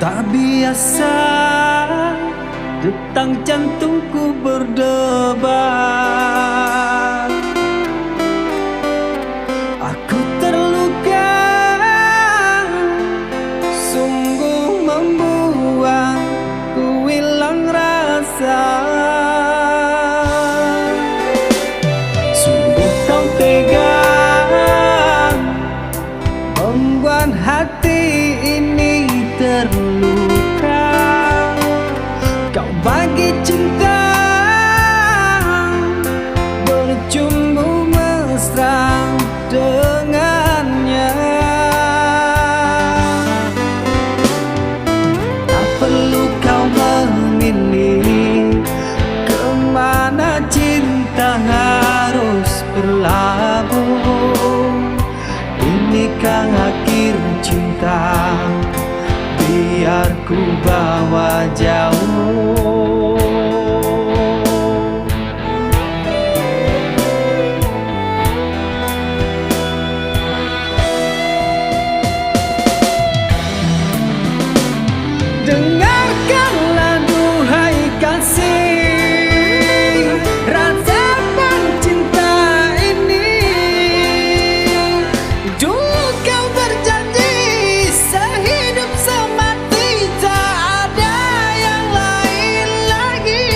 Tak biasa detak jantungku berdebar. Aku terluka, sungguh membuatku hilang rasa. Sungguh kau tega membuat hati ini terluka. Kau bagi cinta bercumbu mesra dengannya. Tak perlu kau memilih kemana cinta harus berlabuh. Inikah akhir cinta, biar ku bawa jauh. Dengarkanlah duhai kasih, rasakan cinta ini. Dulu kau berjanji sehidup semati, tak ada yang lain lagi.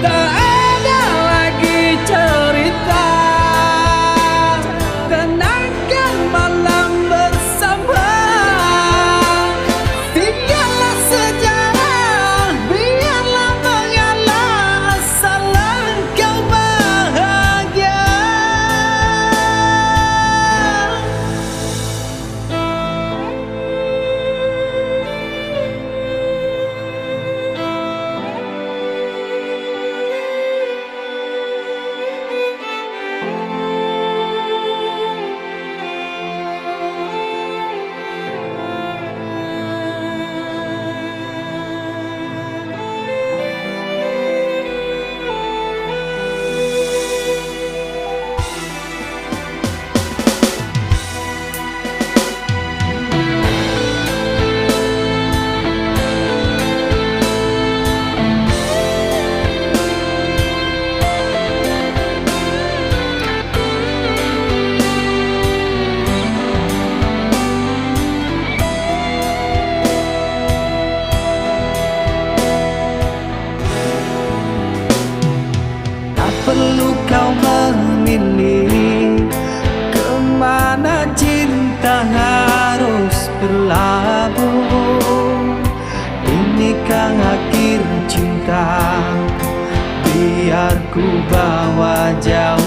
Tak ada lagi cerita, kenangkan malam bersama. Tinggallah sejarah, biarlah mengalah, asal engkau bahagia. Perlu kau memilih kemana cinta harus berlabuh. Inikah akhir cinta, biar ku bawa jauh.